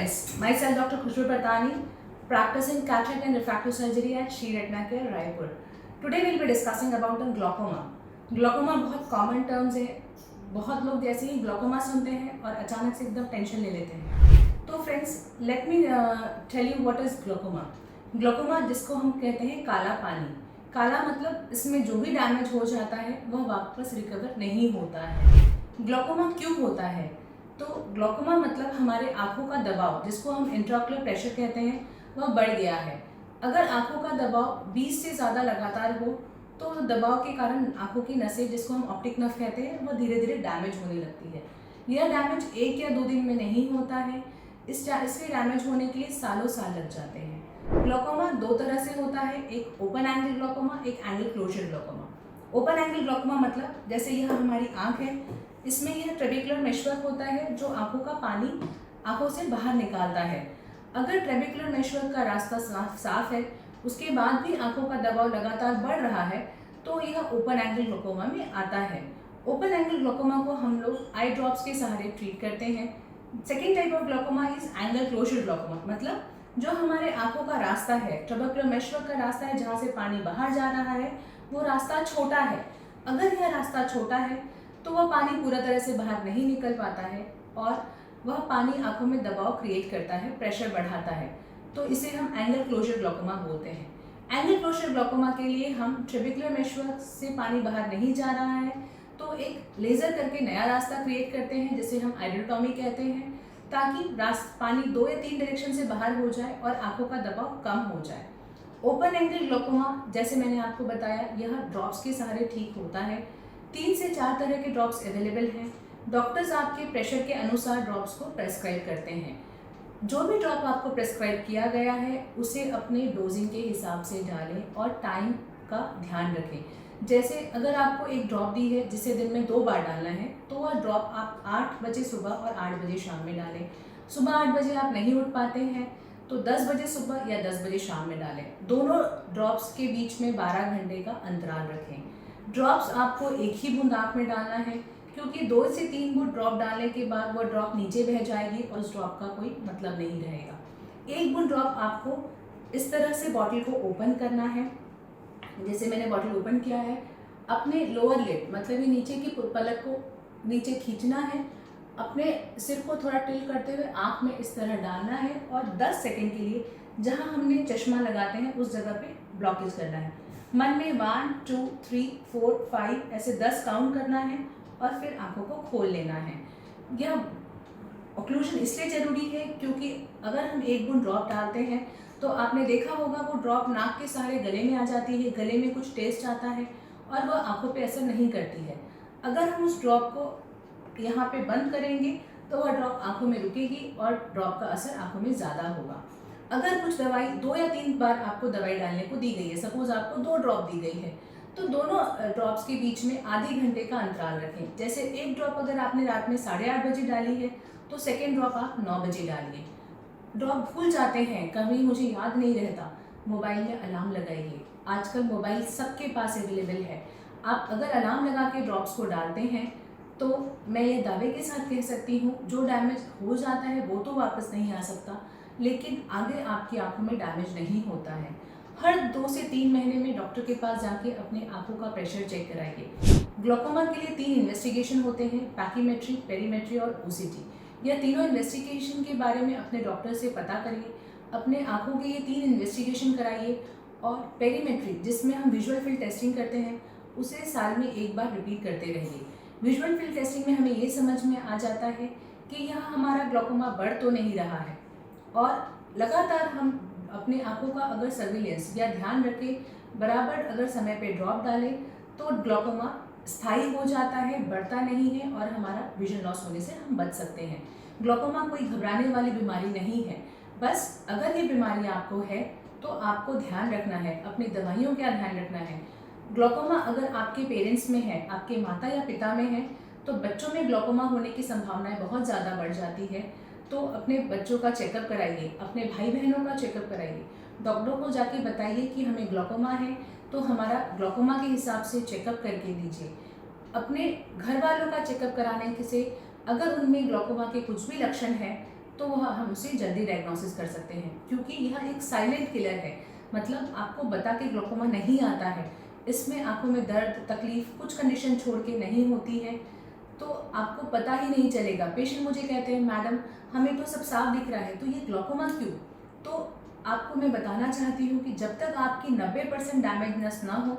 friends, myself Dr. Khushbu Partani, practicing cataract and refractive surgery at Sri Retina Care, Raipur. Today we'll be discussing about the glaucoma. Glaucoma बहुत common terms है, बहुत लोग जैसे ही glaucoma सुनते हैं और अचानक से एकदम टेंशन ले लेते हैं। तो friends, let me tell you what is glaucoma. Glaucoma जिसको हम कहते हैं काला पानी, काला मतलब इसमें जो भी डैमेज हो जाता है वह वापस रिकवर नहीं होता है। ग्लोकोमा क्यों होता है? तो ग्लोकोमा मतलब हमारे आँखों का दबाव, जिसको हम इंट्राओकुलर प्रेशर कहते हैं, वह बढ़ गया है। अगर आँखों का दबाव 20 से ज़्यादा लगातार हो तो दबाव के कारण आँखों की नसें, जिसको हम ऑप्टिक नर्व कहते हैं, वह धीरे धीरे डैमेज होने लगती है। यह डैमेज 1 या 2 दिन में नहीं होता है, इसके डैमेज होने के लिए सालों साल लग जाते हैं। ग्लोकोमा 2 तरह से होता है, एक ओपन एंगल ग्लोकोमा, एक angle closure glaucoma. Open angle glaucoma मतलब जैसे यह हमारी आँख है, इसमें यह ट्रेबेकुलर मेशवर्क होता है जो आँखों का पानी आँखों से बाहर निकालता है। अगर ट्रेबेकुलर मेशवर्क का रास्ता साफ है, उसके बाद भी आँखों का दबाव लगातार बढ़ रहा है, तो यह ओपन एंगल ग्लोकोमा में आता है। ओपन एंगल ग्लोकोमा को हम लोग आई ड्रॉप्स के सहारे ट्रीट करते हैं। Second type of glaucoma is angle closure glaucoma, मतलब जो हमारे आँखों का रास्ता है, ट्रेबेकुलर मेशवर्क का रास्ता है जहाँ से पानी बाहर जा रहा है, वो रास्ता छोटा है। अगर यह रास्ता छोटा है तो वह पानी पूरा तरह से बाहर नहीं निकल पाता है और वह पानी आँखों में दबाव क्रिएट करता है, प्रेशर बढ़ाता है। तो इसे हम एंगल क्लोजर ग्लोकोमा बोलते हैं। एंगल क्लोजर ग्लोकोमा के लिए हम ट्रेबेकुलर मेशवर्क से पानी बाहर नहीं जा रहा है तो एक लेज़र करके नया रास्ता क्रिएट करते हैं, जिसे हम आइडियोटॉमी कहते हैं, ताकि पानी 2 या 3 डायरेक्शन से बाहर हो जाए और आँखों का दबाव कम हो जाए। ओपन एंगल ग्लोकोमा, जैसे मैंने आपको बताया, यह ड्रॉप्स के सहारे ठीक होता है। 3 से 4 तरह के ड्रॉप्स अवेलेबल हैं। डॉक्टर्स आपके प्रेशर के अनुसार ड्रॉप्स को प्रेस्क्राइब करते हैं। जो भी ड्रॉप आपको प्रेस्क्राइब किया गया है उसे अपने डोजिंग के हिसाब से डालें और टाइम का ध्यान रखें। जैसे अगर आपको एक ड्रॉप दी है जिसे दिन में 2 बार डालना है, तो वह ड्रॉप आप 8 बजे सुबह और 8 बजे शाम में डालें। सुबह 8 बजे आप नहीं उठ पाते हैं तो 10 बजे सुबह या 10 बजे शाम में डालें। दोनों ड्रॉप्स के बीच में 12 घंटे का अंतराल रखें। ड्रॉप्स आपको एक ही बूंद आँख में डालना है, क्योंकि 2 से 3 बूंद ड्रॉप डालने के बाद वह ड्रॉप नीचे बह जाएगी और उस ड्रॉप का कोई मतलब नहीं रहेगा। एक बूंद ड्रॉप आपको इस तरह से बॉटल को ओपन करना है, जैसे मैंने बॉटल ओपन किया है। अपने लोअर लिड, मतलब ये नीचे की पलक को नीचे खींचना है, अपने सिर को थोड़ा टिल्ट करते हुए आँख में इस तरह डालना है और 10 सेकेंड के लिए जहाँ हमने चश्मा लगाते हैं उस जगह पे ब्लॉकेज करना है। मन में 1 2 3 4 5 ऐसे 10 काउंट करना है और फिर आंखों को खोल लेना है। यह ऑक्लूजन इसलिए ज़रूरी है क्योंकि अगर हम एक बूंद ड्रॉप डालते हैं तो आपने देखा होगा वो ड्रॉप नाक के सहारे गले में आ जाती है, गले में कुछ टेस्ट आता है और वह आंखों पे असर नहीं करती है। अगर हम उस ड्रॉप को यहाँ पे बंद करेंगे तो वह ड्रॉप आंखों में रुकेगी और ड्रॉप का असर आंखों में ज़्यादा होगा। अगर कुछ दवाई 2 या 3 बार आपको दवाई डालने को दी गई है, सपोज आपको 2 ड्रॉप दी गई है, तो दोनों ड्रॉप्स के बीच में आधे घंटे का अंतराल रखें। जैसे एक ड्रॉप अगर आपने रात में 8:30 बजे डाली है तो सेकेंड ड्रॉप आप 9 बजे डालिए। ड्रॉप भूल जाते हैं, कभी मुझे याद नहीं रहता, मोबाइल में अलार्म लगाइए। आजकल मोबाइल सबके पास अवेलेबल है। आप अगर अलार्म लगा के ड्रॉप्स को डालते हैं तो मैं ये दावे के साथ कह सकती हूँ, जो डैमेज हो जाता है वो तो वापस नहीं आ सकता, लेकिन आगे आपकी आंखों में डैमेज नहीं होता है। हर 2 से 3 महीने में डॉक्टर के पास जाके अपने आंखों का प्रेशर चेक कराइए। ग्लोकोमा के लिए 3 इन्वेस्टिगेशन होते हैं, पैकीमेट्री, पेरीमेट्री और ओसीटी। यह तीनों इन्वेस्टिगेशन के बारे में अपने डॉक्टर से पता करिए। अपने आंखों के ये 3 इन्वेस्टिगेशन कराइए और पेरीमेट्री, जिसमें हम विजुअल फील्ड टेस्टिंग करते हैं, उसे साल में 1 बार रिपीट करते रहिए। विजुअल फील्ड टेस्टिंग में हमें ये समझ में आ जाता है कि यहाँ हमारा ग्लोकोमा बढ़ तो नहीं रहा है, और लगातार हम अपने आंखों का अगर सर्विलेंस या ध्यान रखें, बराबर अगर समय पे ड्रॉप डालें, तो ग्लोकोमा स्थायी हो जाता है, बढ़ता नहीं है और हमारा विजन लॉस होने से हम बच सकते हैं। ग्लोकोमा कोई घबराने वाली बीमारी नहीं है, बस अगर ये बीमारी आपको है तो आपको ध्यान रखना है, अपनी दवाइयों का ध्यान रखना है। ग्लोकोमा अगर आपके पेरेंट्स में है, आपके माता या पिता में है, तो बच्चों में ग्लोकोमा होने की संभावनाएं बहुत ज़्यादा बढ़ जाती है। तो अपने बच्चों का चेकअप कराइए, अपने भाई बहनों का चेकअप कराइए, डॉक्टर को जाके बताइए कि हमें ग्लोकोमा है, तो हमारा ग्लोकोमा के हिसाब से चेकअप करके दीजिए। अपने घर वालों का चेकअप कराने से अगर उनमें ग्लोकोमा के कुछ भी लक्षण हैं तो वह हम उसे जल्दी डायग्नोसिस कर सकते हैं, क्योंकि यह एक साइलेंट किलर है। मतलब आपको बता के ग्लोकोमा नहीं आता है, इसमें आंखों में दर्द तकलीफ कुछ कंडीशन छोड़ के नहीं होती है, तो आपको पता ही नहीं चलेगा। पेशेंट मुझे कहते हैं मैडम हमें तो सब साफ दिख रहा है, तो ये ग्लोकोमा क्यों? तो आपको मैं बताना चाहती हूँ कि जब तक आपकी 90% डैमेज नस ना हो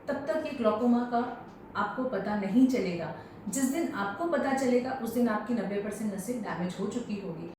तब तक ये ग्लोकोमा का आपको पता नहीं चलेगा। जिस दिन आपको पता चलेगा उस दिन आपकी 90% नसें डैमेज हो चुकी होगी।